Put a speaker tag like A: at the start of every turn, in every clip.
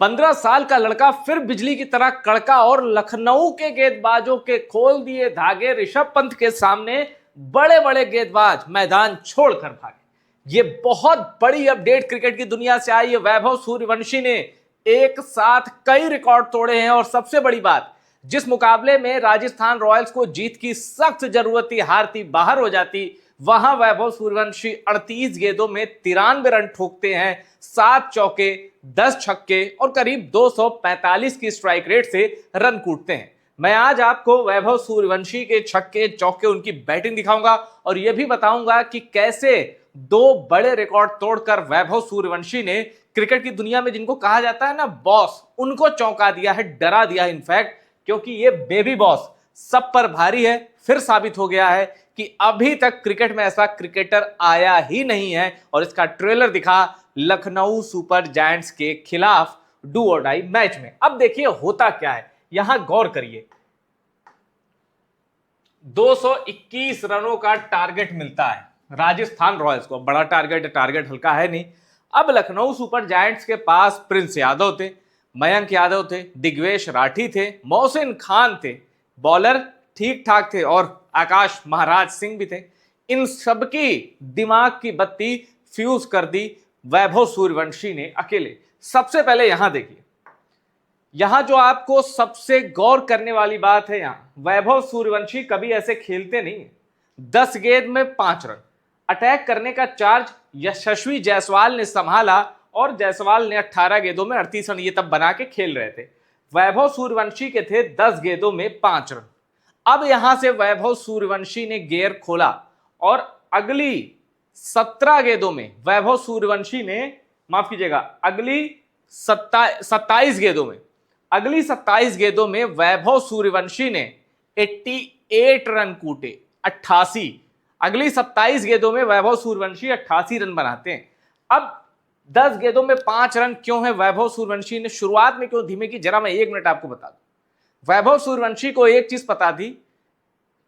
A: 15 साल का लड़का फिर बिजली की तरह कड़का और लखनऊ के गेंदबाजों के खोल दिए धागे ऋषभ पंत के सामने बड़े बड़े गेंदबाज मैदान छोड़कर भागे। ये बहुत बड़ी अपडेट क्रिकेट की दुनिया से आई है। वैभव सूर्यवंशी ने एक साथ कई रिकॉर्ड तोड़े हैं और सबसे बड़ी बात, जिस मुकाबले में राजस्थान रॉयल्स को जीत की सख्त जरूरत थी, हारती बाहर हो जाती, वहां वैभव सूर्यवंशी 38 गेंदों में 93 रन ठोकते हैं, 7 चौके 10 छक्के और करीब 245 की स्ट्राइक रेट से रन कूटते हैं। मैं आज आपको वैभव सूर्यवंशी के छक्के चौके उनकी बैटिंग दिखाऊंगा और यह भी बताऊंगा कि कैसे दो बड़े रिकॉर्ड तोड़कर वैभव सूर्यवंशी ने क्रिकेट की दुनिया में जिनको कहा जाता है ना बॉस, उनको चौंका दिया है, डरा दिया है इनफैक्ट, क्योंकि ये बेबी बॉस सब पर भारी है। फिर साबित हो गया है कि अभी तक क्रिकेट में ऐसा क्रिकेटर आया ही नहीं है और इसका ट्रेलर दिखा लखनऊ सुपर जायंट्स के खिलाफ डू और डाई मैच में। अब देखिए होता क्या है, यहां गौर करिए। 221 रनों का टारगेट मिलता है राजस्थान रॉयल्स को। बड़ा टारगेट है, टारगेट हल्का है नहीं। अब लखनऊ सुपर जायंट्स के पास प्रिंस यादव थे, मयंक यादव थे, दिग्वेश राठी थे, मोहसिन खान थे, बॉलर ठीक ठाक थे और आकाश महाराज सिंह भी थे। इन सबकी दिमाग की बत्ती फ्यूज कर दी वैभव सूर्यवंशी ने अकेले। सबसे पहले यहां देखिए, यहां जो आपको सबसे गौर करने वाली बात है, यहां वैभव सूर्यवंशी कभी ऐसे खेलते नहीं। 10 गेंद में 5 रन। अटैक करने का चार्ज यशस्वी जायसवाल ने संभाला और जायसवाल ने 18 गेंदों में 38 रन ये तब बना के खेल रहे थे। वैभव सूर्यवंशी के थे 10 गेंदों में 5 रन। अब यहां से वैभव सूर्यवंशी ने गियर खोला और अगली 17 गेंदों में वैभव सूर्यवंशी ने, माफ कीजिएगा, अगली 27 गेंदों में वैभव सूर्यवंशी ने 88 रन कूटे, 88। अगली 27 गेंदों में वैभव सूर्यवंशी 88 रन बनाते हैं। अब 10 गेंदों में 5 रन क्यों है वैभव सूर्यवंशी ने शुरुआत में क्यों धीमे की, जरा मैं 1 मिनट आपको बता दूं। वैभव सूर्यवंशी को एक चीज पता थी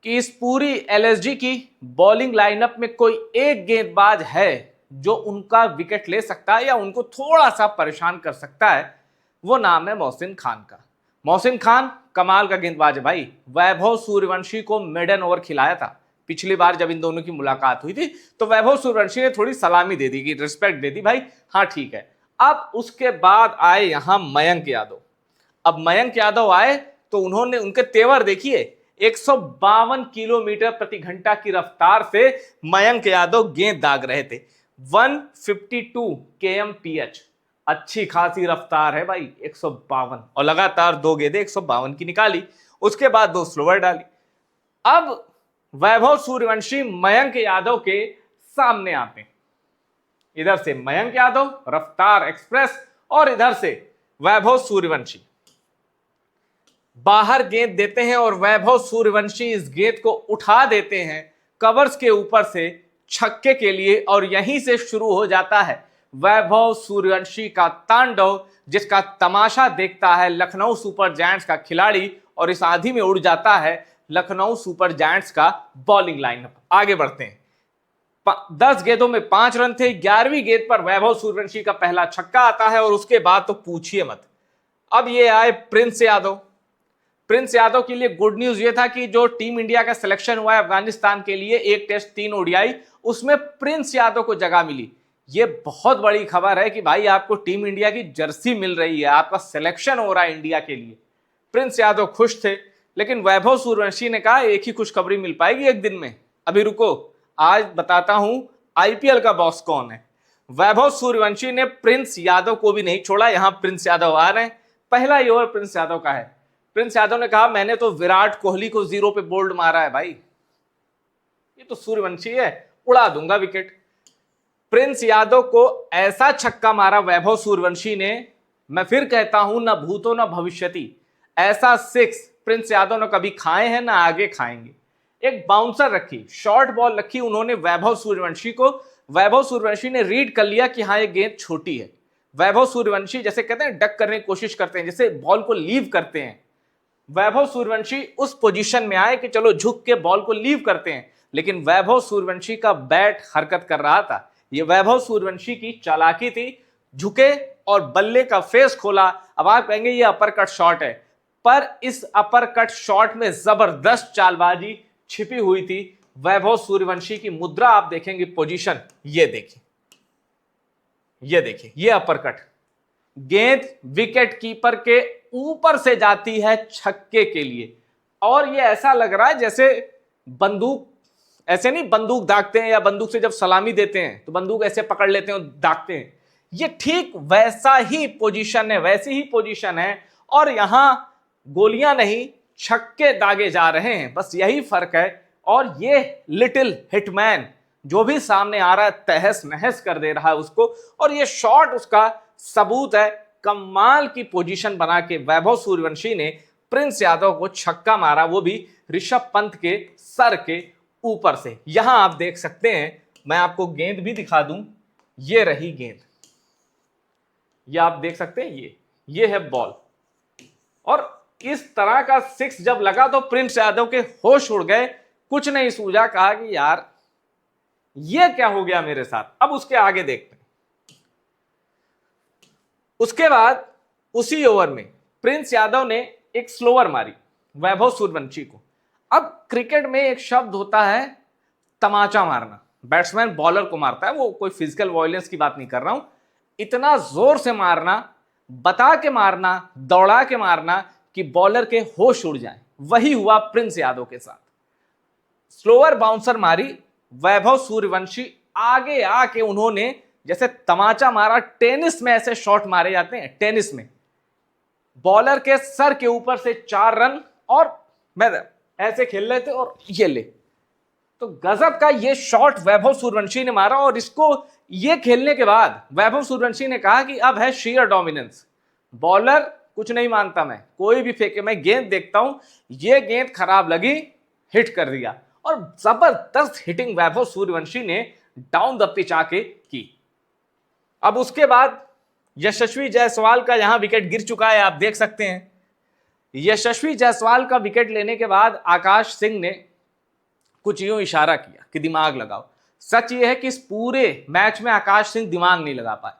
A: कि इस पूरी एलएसजी की बॉलिंग लाइनअप में कोई एक गेंदबाज है जो उनका विकेट ले सकता है या उनको थोड़ा सा परेशान कर सकता है। वो नाम है मोहसिन खान का। मोहसिन खान कमाल का गेंदबाज है भाई। वैभव सूर्यवंशी को मिडन ओवर खिलाया था पिछली बार जब इन दोनों की मुलाकात हुई थी, तो वैभव सूर्यवंशी ने थोड़ी सलामी दे दी, कि रिस्पेक्ट दे दी भाई, हाँ ठीक है। अब उसके बाद आए यहां मयंक यादव। अब मयंक यादव आए तो उन्होंने, उनके तेवर देखिए, 152 किलोमीटर प्रति घंटा की रफ्तार से मयंक यादव गेंद दाग रहे थे। 152 kmph, अच्छी खासी रफ्तार है भाई, 152, और लगातार 2 गेंदें 152 की निकाली, उसके बाद 2 स्लोवर डाली। अब वैभव सूर्यवंशी मयंक यादव के सामने आते हैं। इधर से मयंक यादव रफ्तार एक्सप्रेस और इधर से वैभव सूर्यवंशी बाहर गेंद देते हैं और वैभव सूर्यवंशी इस गेंद को उठा देते हैं कवर्स के ऊपर से छक्के के लिए, और यहीं से शुरू हो जाता है वैभव सूर्यवंशी का तांडव, जिसका तमाशा देखता है लखनऊ सुपर जायंट्स का खिलाड़ी और इस आंधी में उड़ जाता है लखनऊ सुपर जायंट्स का बॉलिंग लाइनअप। आगे बढ़ते हैं। 10 गेंदों में 5 रन थे। 11वीं गेंद पर वैभव सूर्यवंशी का पहला छक्का आता है और उसके बाद तो पूछिए मत। अब ये आए प्रिंस यादव। प्रिंस यादव के लिए गुड न्यूज ये था कि जो टीम इंडिया का सिलेक्शन हुआ है अफगानिस्तान के लिए, 1 टेस्ट 3 ओडीआई, उसमें प्रिंस यादव को जगह मिली। ये बहुत बड़ी खबर है कि भाई आपको टीम इंडिया की जर्सी मिल रही है, आपका सिलेक्शन हो रहा है इंडिया के लिए। प्रिंस यादव खुश थे, लेकिन वैभव सूर्यवंशी ने कहा एक ही खुशखबरी मिल पाएगी एक दिन में, अभी रुको, आज बताता हूं आईपीएल का बॉस कौन है। वैभव सूर्यवंशी ने प्रिंस यादव को भी नहीं छोड़ा। यहां प्रिंस यादव आ रहे हैं, पहला ही ओवर प्रिंस यादव का है। प्रिंस यादव ने कहा मैंने तो विराट कोहली को 0 पे बोल्ड मारा है भाई, ये तो सूर्यवंशी है, उड़ा दूंगा विकेट। प्रिंस यादव को ऐसा छक्का मारा वैभव सूर्यवंशी ने, मैं फिर कहता हूं न भूतो न भविष्यति, ऐसा 6 प्रिंस यादव ने कभी खाए हैं ना आगे खाएंगे। एक बाउंसर रखी, शॉर्ट बॉल रखी उन्होंने वैभव सूर्यवंशी को। वैभव सूर्यवंशी ने रीड कर लिया कि हाँ ये गेंद छोटी है। वैभव सूर्यवंशी जैसे कहते हैं डक करने की कोशिश करते हैं, जैसे बॉल को लीव करते हैं, वैभव सूर्यवंशी उस पोजीशन में आए कि चलो झुक के बॉल को लीव करते हैं, लेकिन वैभव सूर्यवंशी का बैट हरकत कर रहा था। ये वैभव सूर्यवंशी की चालाकी थी। झुके और बल्ले का फेस खोला। अब आप कहेंगे ये अपर कट शॉट है, पर इस अपर कट शॉट में जबरदस्त चालबाजी छिपी हुई थी। वैभव सूर्यवंशी की मुद्रा आप देखेंगे, पोजीशन ये देखिए, ये देखिए, ये अपर कट, गेंद विकेट कीपर के ऊपर से जाती है छक्के के लिए, और ये ऐसा लग रहा है जैसे बंदूक, ऐसे नहीं बंदूक दागते हैं या बंदूक से जब सलामी देते हैं तो बंदूक ऐसे पकड़ लेते हैं और दागते हैं, ये ठीक वैसा ही पोजीशन है, वैसी ही पोजीशन है, और यहां गोलियां नहीं छक्के दागे जा रहे हैं, बस यही फर्क है। और ये लिटिल हिटमैन जो भी सामने आ रहा है तहस नहस कर दे रहा है उसको, और ये शॉट उसका सबूत है। कमाल की पोजीशन बना के वैभव सूर्यवंशी ने प्रिंस यादव को छक्का मारा, वो भी ऋषभ पंत के सर के ऊपर से। यहां आप देख सकते हैं, मैं आपको गेंद भी दिखा दूं, ये रही गेंद, ये आप देख सकते हैं, ये है बॉल, और इस तरह का सिक्स जब लगा तो प्रिंस यादव के होश उड़ गए, कुछ नहीं सूझा, कहा कि यार ये क्या हो गया मेरे साथ। अब उसके आगे देखते हैं। उसके बाद उसी ओवर में प्रिंस यादव ने एक स्लोअर मारी वैभव सूर्यवंशी को। अब क्रिकेट में एक शब्द होता है तमाचा मारना, बैट्समैन बॉलर को मारता है, वो कोई फिजिकल वायलेंस की बात नहीं कर रहा हूं, इतना जोर से मारना, बता के मारना, दौड़ा के मारना कि बॉलर के होश उड़ जाए, वही हुआ प्रिंस यादव के साथ। स्लोअर बाउंसर मारी वैभव सूर्यवंशी, आगे आके उन्होंने जैसे तमाचा मारा, टेनिस में ऐसे शॉट मारे जाते हैं, टेनिस में बॉलर के सर के ऊपर से 4 रन, और मैं ऐसे खेल रहे थे और ये ले, तो गजब का ये शॉट वैभव सूर्यवंशी ने मारा। और इसको ये खेलने के बाद वैभव सूर्यवंशी ने कहा कि अब है शेयर डोमिनेंस, बॉलर कुछ नहीं मानता, मैं कोई भी फेंके, मैं गेंद देखता हूं, ये गेंद खराब लगी, हिट कर दिया, और जबरदस्त हिटिंग वैभव सूर्यवंशी ने डाउन द पिच आके की। अब उसके बाद यशस्वी जायसवाल का यहां विकेट गिर चुका है, आप देख सकते हैं। यशस्वी जायसवाल का विकेट लेने के बाद आकाश सिंह ने कुछ यूं इशारा किया कि दिमाग लगाओ। सच ये है कि इस पूरे मैच में आकाश सिंह दिमाग नहीं लगा पाए।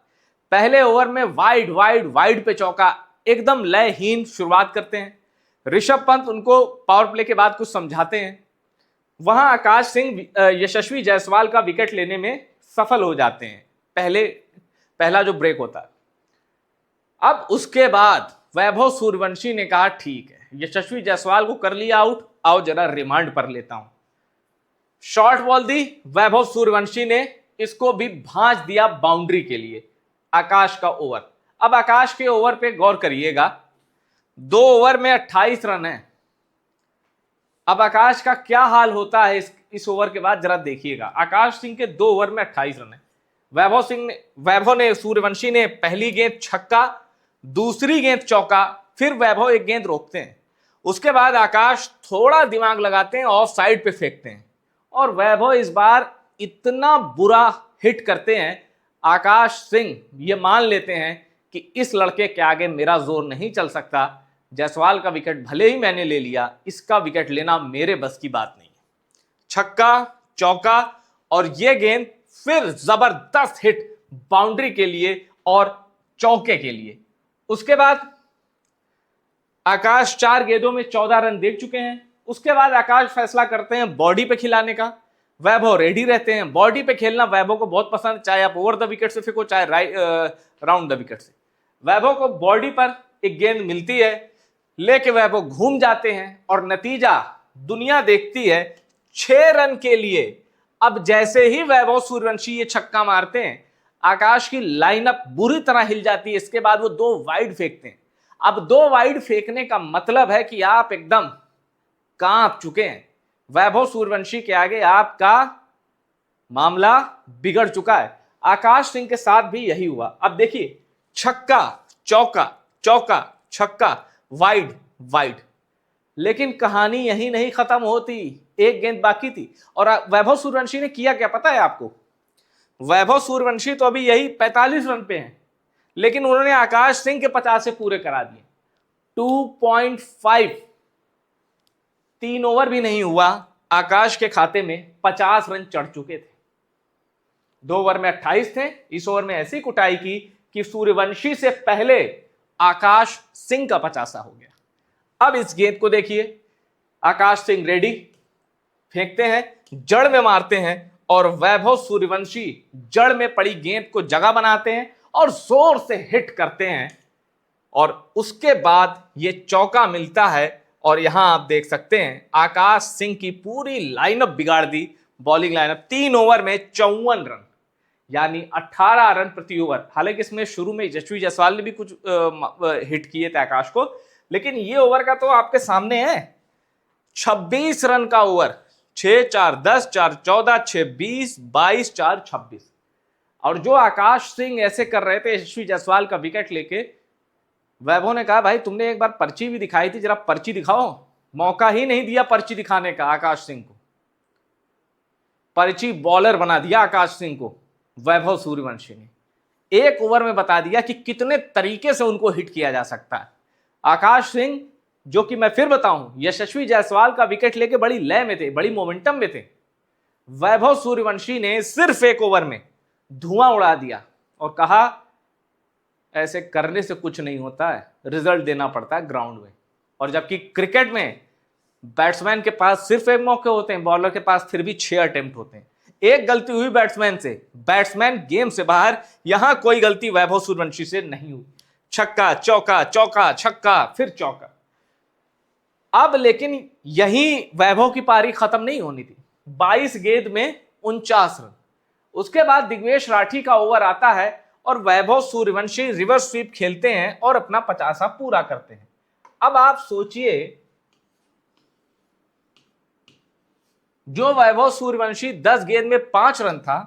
A: पहले ओवर में वाइड वाइड वाइड पे चौका, एकदम लयहीन शुरुआत करते हैं। ऋषभ पंत उनको पावर प्ले के बाद कुछ समझाते हैं, वहां आकाश सिंह यशस्वी जायसवाल का विकेट लेने में सफल हो जाते हैं, पहला जो ब्रेक होता है। अब उसके बाद वैभव सूर्यवंशी ने कहा ठीक है, यशस्वी जायसवाल को कर लिया आउट, आओ जरा रिमांड पर लेता हूं। शॉर्ट बॉल दी वैभव सूर्यवंशी ने, इसको भी भांज दिया बाउंड्री के लिए। आकाश का ओवर, अब आकाश के ओवर पे गौर करिएगा, 2 ओवर में 28 रन है। अब आकाश का क्या हाल होता है इस ओवर के बाद जरा देखिएगा। आकाश सिंह के 2 ओवर में 28 रन है। सूर्यवंशी ने पहली गेंद छक्का, दूसरी गेंद चौका, फिर वैभव एक गेंद रोकते हैं। उसके बाद आकाश थोड़ा दिमाग लगाते हैं, ऑफ साइड पे फेंकते हैं, और वैभव इस बार इतना बुरा हिट करते हैं, आकाश सिंह ये मान लेते हैं कि इस लड़के के आगे मेरा जोर नहीं चल सकता, जायसवाल का विकेट भले ही मैंने ले लिया, इसका विकेट लेना मेरे बस की बात नहीं है। छक्का, चौका, और ये गेंद फिर जबरदस्त हिट बाउंड्री के लिए और चौके के लिए। उसके बाद आकाश 4 गेंदों में 14 रन देख चुके हैं। उसके बाद आकाश फैसला करते हैं बॉडी पे खिलाने का। वैभव रेडी रहते हैं, बॉडी पे खेलना वैभव को बहुत पसंद, चाहे आप ओवर द विकेट से फेंको चाहे राउंड द विकेट से। वैभव को बॉडी पर एक गेंद मिलती है, लेके वैभव घूम जाते हैं, और नतीजा दुनिया देखती है 6 रन के लिए। अब जैसे ही वैभव सूर्यवंशी ये छक्का मारते हैं, आकाश की लाइनअप बुरी तरह हिल जाती है। इसके बाद वो 2 वाइड फेंकते हैं। अब 2 वाइड फेंकने का मतलब है कि आप एकदम कांप चुके हैं। वैभव सूर्यवंशी के आगे आपका मामला बिगड़ चुका है। आकाश सिंह के साथ भी यही हुआ। अब देखिए, छक्का, चौका, चौका, छक्का, वाइड वाइड, लेकिन कहानी यही नहीं खत्म होती, एक गेंद बाकी थी। और वैभव सूर्यवंशी ने किया क्या पता है आपको? वैभव सूर्यवंशी तो अभी यही 45 रन पे हैं, लेकिन उन्होंने आकाश सिंह के 50 से पूरे करा दिए। 2.5, 3 ओवर भी नहीं हुआ, आकाश के खाते में 50 रन चढ़ चुके थे। 2 ओवर में 28 थे, इस ओवर में ऐसी कुटाई की कि सूर्यवंशी से पहले आकाश सिंह का 50 हो गया। अब इस गेंद को देखिए, आकाश सिंह रेडी, फेंकते हैं, जड़ में मारते हैं और वैभव सूर्यवंशी जड़ में पड़ी गेंद को जगह बनाते हैं और जोर से हिट करते हैं और उसके बाद ये चौका मिलता है। और यहां आप देख सकते हैं आकाश सिंह की पूरी लाइनअप बिगाड़ दी, बॉलिंग लाइनअप। 3 ओवर में 54 रन, यानी 18 रन प्रति ओवर। हालांकि इसमें शुरू में यशस्वी जायसवाल ने भी कुछ हिट किए थे आकाश को, लेकिन ये ओवर का तो आपके सामने है। 26 रन का ओवर, 6-4 10, 4-14, 6-20, 22-4 26। और जो आकाश सिंह ऐसे कर रहे थे यशस्वी जायसवाल का विकेट लेके, वैभव ने कहा भाई तुमने एक बार पर्ची भी दिखाई थी, जरा पर्ची दिखाओ। मौका ही नहीं दिया पर्ची दिखाने का आकाश सिंह को, पर्ची बॉलर बना दिया आकाश सिंह को वैभव सूर्यवंशी ने। 1 ओवर में बता दिया कि कितने तरीके से उनको हिट किया जा सकता है। आकाश सिंह, जो कि मैं फिर बताऊं, यशस्वी जायसवाल का विकेट लेके बड़ी लय में थे, बड़ी मोमेंटम में थे। वैभव सूर्यवंशी ने सिर्फ 1 ओवर में धुआं उड़ा दिया और कहा ऐसे करने से कुछ नहीं होता है, रिजल्ट देना पड़ता है ग्राउंड में। और जबकि क्रिकेट में बैट्समैन के पास सिर्फ 1 मौके होते हैं, बॉलर के पास फिर भी 6 अटेम्प्ट होते हैं। एक गलती हुई बैट्समैन से, बैट्समैन गेम से बाहर। यहां कोई गलती वैभव सूर्यवंशी से नहीं हुई। छक्का चौका, चौका छक्का, फिर चौका। अब लेकिन यही वैभव की पारी खत्म नहीं होनी थी। 22 गेंद में 49 रन। उसके बाद दिग्वेश राठी का ओवर आता है और वैभव सूर्यवंशी रिवर्स स्वीप खेलते हैं और अपना 50 पूरा करते हैं। अब आप सोचिए, जो वैभव सूर्यवंशी 10 गेंद में 5 रन था,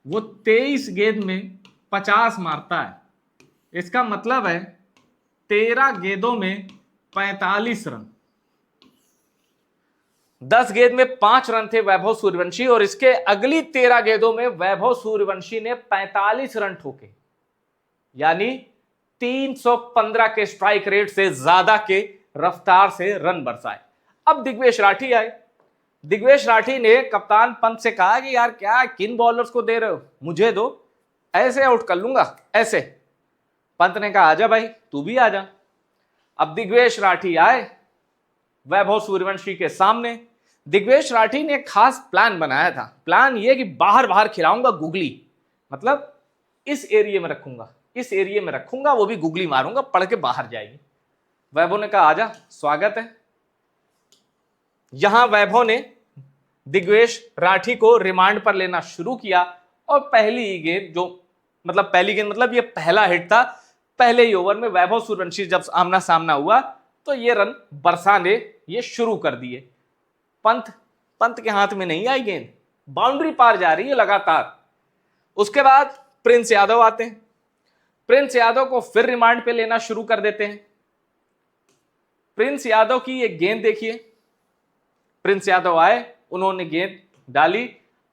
A: वो 23 गेंद में 50 मारता है। इसका मतलब है 13 गेंदों में 45 रन। 10 गेंद में 5 रन थे वैभव सूर्यवंशी और इसके अगली 13 गेंदों में वैभव सूर्यवंशी ने 45 रन ठोके, यानी 315 के स्ट्राइक रेट से ज्यादा के रफ्तार से रन बरसाए। अब दिग्वेश राठी आए। दिग्वेश राठी ने कप्तान पंत से कहा कि यार क्या किन बॉलर्स को दे रहे हो, मुझे दो, ऐसे आउट कर लूंगा ऐसे। पंत ने कहा आजा भाई, तू भी आजा। अब दिग्वेश राठी आए वैभव सूर्यवंशी के सामने। दिग्वेश राठी ने एक खास प्लान बनाया था। प्लान ये कि बाहर बाहर खिलाऊंगा गुगली, मतलब इस एरिया में रखूंगा, इस एरिया में रखूंगा, वो भी गुगली मारूंगा, पढ़ के बाहर जाएगी। वैभव ने कहा आजा, स्वागत है। यहां वैभव ने दिग्वेश राठी को रिमांड पर लेना शुरू किया और पहली गेंद मतलब ये पहला हिट था। पहले ही ओवर में वैभव सूर्यवंशी जब आमना सामना हुआ तो ये रन बरसाने ये शुरू कर दिए। पंत के हाथ में नहीं आई गेंद, बाउंड्री पार जा रही है लगातार। उसके बाद प्रिंस यादव आते हैं। प्रिंस यादव को फिर रिमांड पे लेना शुरू कर देते हैं। प्रिंस यादव की एक गेंद देखिए। प्रिंस यादव आए, उन्होंने गेंद डाली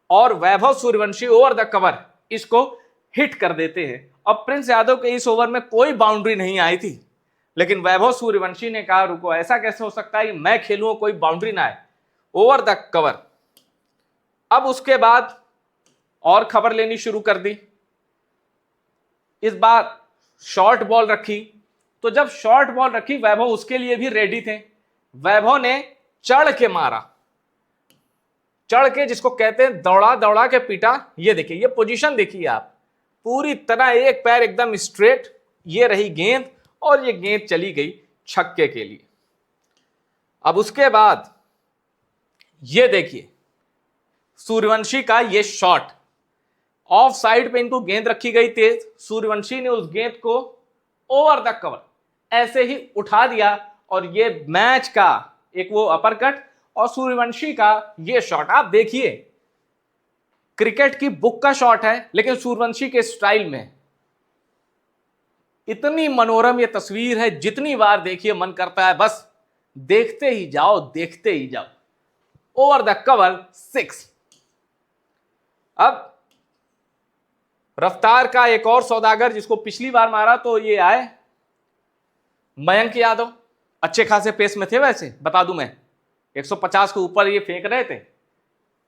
A: और Vaibhav Suryavanshi over the cover इसको हिट कर देते हैं। अब प्रिंस यादव के इस ओवर में कोई बाउंड्री नहीं आई थी, लेकिन वैभव सूर्यवंशी ने कहा रुको, ऐसा कैसे हो सकता है कि मैं खेलूं कोई बाउंड्री ना आए, ओवर द कवर। अब उसके बाद और खबर लेनी शुरू कर दी। इस बार शॉर्ट बॉल रखी, तो जब शॉर्ट बॉल रखी वैभव उसके लिए भी रेडी थे। वैभव ने चढ़ के मारा, चढ़ के, जिसको कहते हैं दौड़ा दौड़ा के पीटा। ये देखिए, ये पोजीशन देखिए आप, पूरी तरह एक पैर एकदम स्ट्रेट, ये रही गेंद और ये गेंद चली गई छक्के के लिए। अब उसके बाद ये देखिए सूर्यवंशी का ये शॉट, ऑफ साइड पे इनको गेंद रखी गई तेज, सूर्यवंशी ने उस गेंद को ओवर द कवर ऐसे ही उठा दिया और ये मैच का एक वो अपरकट और सूर्यवंशी का ये शॉट। आप देखिए, क्रिकेट की बुक का शॉट है लेकिन सूर्यवंशी के स्टाइल में। इतनी मनोरम ये तस्वीर है, जितनी बार देखिए मन करता है बस देखते ही जाओ, देखते ही जाओ। Over the cover 6। अब रफ्तार का एक और सौदागर जिसको पिछली बार मारा तो ये आए मयंक यादव, अच्छे खासे पेस में थे। वैसे बता दूं मैं, 150 के ऊपर ये फेंक रहे थे।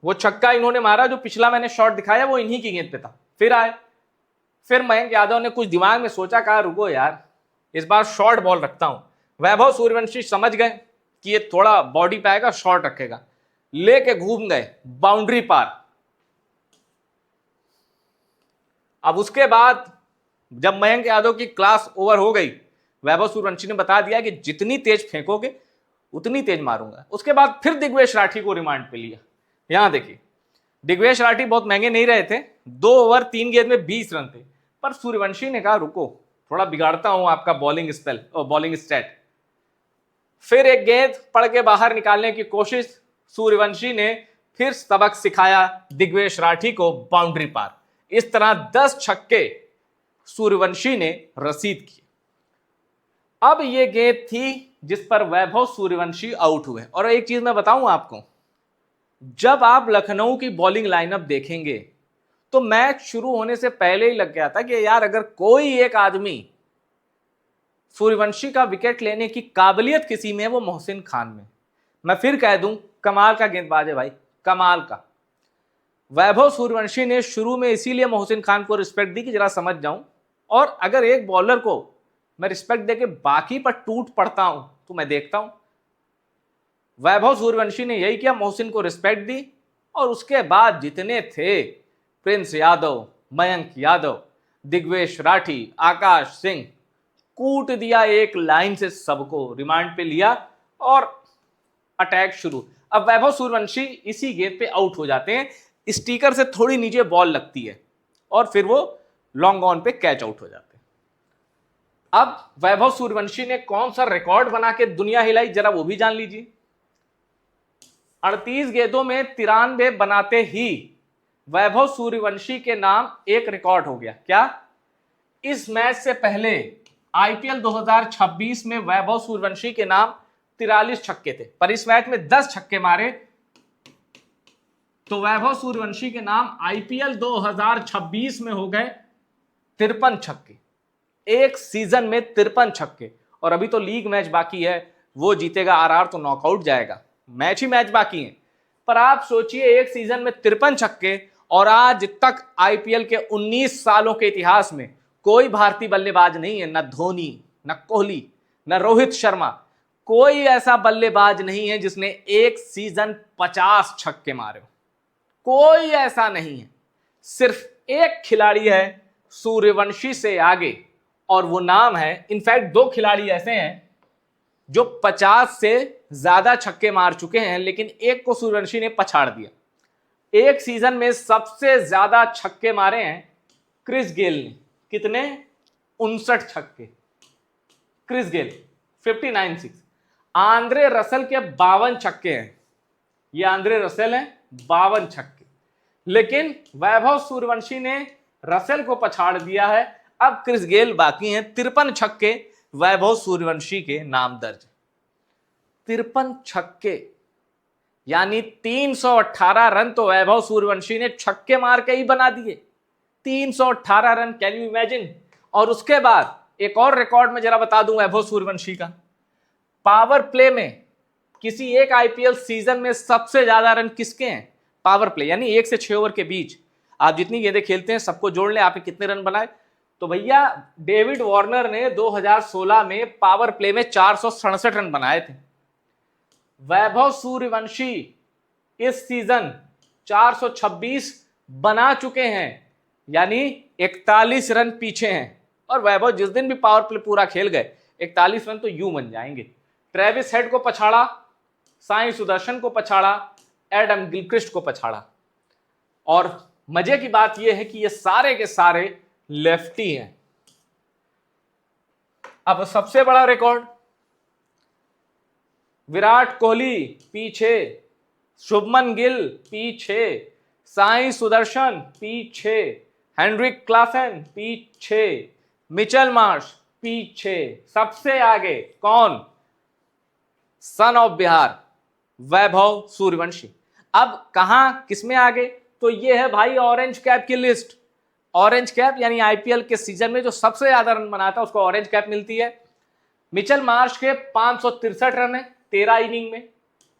A: वो छक्का इन्होंने मारा जो पिछला मैंने शॉट दिखाया वो इन्हीं की गेंद पे था। फिर आए, फिर मयंक यादव ने कुछ दिमाग में सोचा, कहा रुको यार, इस बार शॉर्ट बॉल रखता हूं। वैभव सूर्यवंशी समझ गए कि ये थोड़ा बॉडी पे आएगा, शॉर्ट रखेगा, लेके घूम गए बाउंड्री पार। अब उसके बाद जब मयंक यादव की क्लास ओवर हो गई, वैभव सूर्यवंशी ने बता दिया कि जितनी तेज फेंकोगे उतनी तेज मारूंगा। उसके बाद फिर दिग्वेश राठी को रिमांड पे लिया। यहां देखिए, दिग्वेश राठी बहुत महंगे नहीं रहे थे, 2 ओवर 3 गेंद में 20 रन थे, पर सूर्यवंशी ने कहा रुको, थोड़ा बिगाड़ता हूं आपका बॉलिंग स्पेल और बॉलिंग स्टैट। फिर एक गेंद पड़ के बाहर निकालने की कोशिश, सूर्यवंशी ने फिर सबक सिखाया दिग्वेश राठी को बाउंड्री पार। इस तरह 10 छक्के सूर्यवंशी ने रसीद किए। अब यह गेंद थी जिस पर वैभव सूर्यवंशी आउट हुए। और एक चीज मैं बताऊं आपको, जब आप लखनऊ की बॉलिंग लाइनअप देखेंगे तो मैच शुरू होने से पहले ही लग गया था कि यार अगर कोई एक आदमी सूर्यवंशी का विकेट लेने की काबिलियत किसी में है वो मोहसिन खान में। मैं फिर कह दूं, कमाल का गेंदबाज है भाई, कमाल का। वैभव सूर्यवंशी ने शुरू में इसीलिए मोहसिन खान को रिस्पेक्ट दी कि जरा समझ जाऊं, और अगर एक बॉलर को मैं रिस्पेक्ट देके बाकी पर टूट पड़ता हूं तो मैं देखता हूं। वैभव सूर्यवंशी ने यही किया, मोहसिन को रिस्पेक्ट दी, और उसके बाद जितने थे, प्रिंस यादव, मयंक यादव, दिग्वेश राठी, आकाश सिंह, कूट दिया एक लाइन से सबको, रिमांड पे लिया और अटैक शुरू। अब वैभव सूर्यवंशी इसी गेंद पे आउट हो जाते हैं, स्टिकर से थोड़ी नीचे बॉल लगती है और फिर वो लॉन्ग ऑन पे कैच आउट हो जाते हैं। अब वैभव सूर्यवंशी ने कौन सा रिकॉर्ड बना के दुनिया हिलाई, जरा वो भी जान लीजिए। 38 गेंदों में 93 बनाते ही वैभव सूर्यवंशी के नाम एक रिकॉर्ड हो गया। क्या? इस मैच से पहले आईपीएल 2026 में वैभव सूर्यवंशी के नाम 43 छक्के थे, पर इस मैच में 10 छक्के मारे तो वैभव सूर्यवंशी के नाम आईपीएल 2026 में हो गए 53 छक्के। एक सीजन में 53 छक्के। और अभी तो लीग मैच बाकी है, वो जीतेगा आरआर तो नॉकआउट जाएगा, मैच ही मैच बाकी है। पर आप सोचिए, एक सीजन में 53 छक्के, और आज तक आईपीएल के 19 सालों के इतिहास में कोई भारतीय बल्लेबाज नहीं है, न धोनी, न कोहली, न रोहित शर्मा, कोई ऐसा बल्लेबाज नहीं है जिसने एक सीजन 50 छक्के मारे हो। कोई ऐसा नहीं है। सिर्फ एक खिलाड़ी है सूर्यवंशी से आगे, और वो नाम है, इनफैक्ट 2 खिलाड़ी ऐसे हैं जो 50 से ज्यादा छक्के मार चुके हैं, लेकिन एक को सूर्यवंशी ने पछाड़ दिया। एक सीजन में सबसे ज्यादा छक्के मारे हैं क्रिस गेल ने। कितने? 59 छक्के। Chris Gayle 59 6। आंद्रे रसल के 52 छक्के हैं। ये आंद्रे रसल हैं, 52 छक्के। लेकिन वैभव सूर्यवंशी ने रसल को पछाड़ दिया है। अब क्रिस गेल बाकी हैं, 53 छक्के वैभव सूर्यवंशी के नाम दर्ज। 53 छक्के, यानी 318 रन तो वैभव सूर्यवंशी ने छक्के मार के ही बना दिए। 318 रन, कैन यू इमेजिन। और उसके बाद एक और रिकॉर्ड में जरा बता दूं वैभव सूर्यवंशी का। पावर प्ले में किसी एक आईपीएल सीजन में सबसे ज्यादा रन किसके हैं? पावर प्ले, यानी 1 से 6 ओवर के बीच आप जितनी गेंदें खेलते हैं सबको जोड़ लें, आपने कितने रन बनाए। तो भैया डेविड वार्नर ने 2016 में पावर प्ले में 467 रन बनाए थे। वैभव सूर्यवंशी इस सीजन 426 बना चुके हैं, यानी 41 रन पीछे हैं। और वैभव जिस दिन भी पावर प्ले पूरा खेल गए 41 रन तो यूं बन जाएंगे। ट्रेविस हेड को पछाड़ा, साई सुदर्शन को पछाड़ा, एडम गिलक्रिस्ट को पछाड़ा। और मजे की बात यह है कि ये सारे के सारे लेफ्टी हैं। अब सबसे बड़ा रिकॉर्ड, विराट कोहली पीछे, शुभमन गिल पीछे, साई सुदर्शन पीछे, हेनरिक क्लासन पीछे, मिचेल मार्श पीछे, सबसे आगे कौन? Son of Bihar Vaibhav Suryavanshi. अब कहां, किसमें आगे? तो ये है भाई ऑरेंज कैप की लिस्ट। ऑरेंज कैप यानी आईपीएल के सीजन में जो सबसे ज्यादा रन बनाता है उसको ऑरेंज कैप मिलती है। मिचेल मार्श के 563 रन है 13 इनिंग में।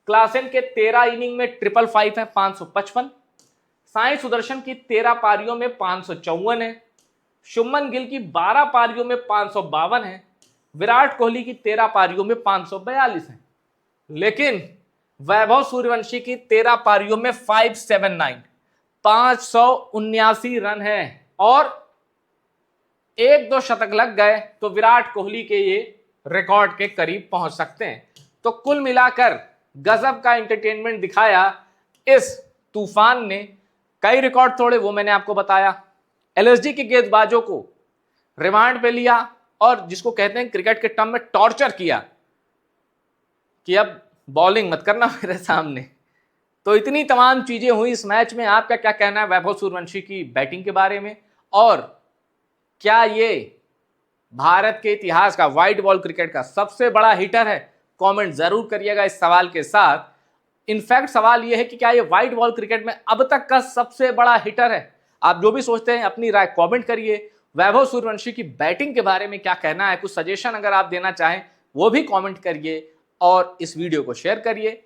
A: क्लासन के 13 इनिंग में 555 है 555। साई सुदर्शन की 13 पारियों में 554 है। शुभमन गिल की 12 पारियों में 552 है, विराट कोहली की 13 पारियों में 542 है, लेकिन वैभव सूर्यवंशी की 13 पारियों में 579 579 रन है और एक दो शतक लग गए तो विराट कोहली के ये रिकॉर्ड के करीब पहुंच सकते हैं। तो कुल मिलाकर गजब का एंटरटेनमेंट दिखाया इस तूफान ने। कई रिकॉर्ड तोड़े वो मैंने आपको बताया। एलएसजी के गेंदबाजों को रिमांड पे लिया और जिसको कहते हैं क्रिकेट के टर्म में टॉर्चर किया कि अब बॉलिंग मत करना मेरे सामने। तो इतनी तमाम चीजें हुई इस मैच में। आपका क्या कहना है वैभव सूर्यवंशी की बैटिंग के बारे में, और क्या ये भारत के इतिहास का व्हाइट बॉल क्रिकेट का सबसे बड़ा हिटर है? कमेंट जरूर करिएगा इस सवाल के साथ। इनफैक्ट सवाल यह है कि क्या ये व्हाइट बॉल क्रिकेट में अब तक का सबसे बड़ा हिटर है? आप जो भी सोचते हैं अपनी राय कमेंट करिए। वैभव सूर्यवंशी की बैटिंग के बारे में क्या कहना है, कुछ सजेशन अगर आप देना चाहें वो भी कमेंट करिए और इस वीडियो को शेयर करिए।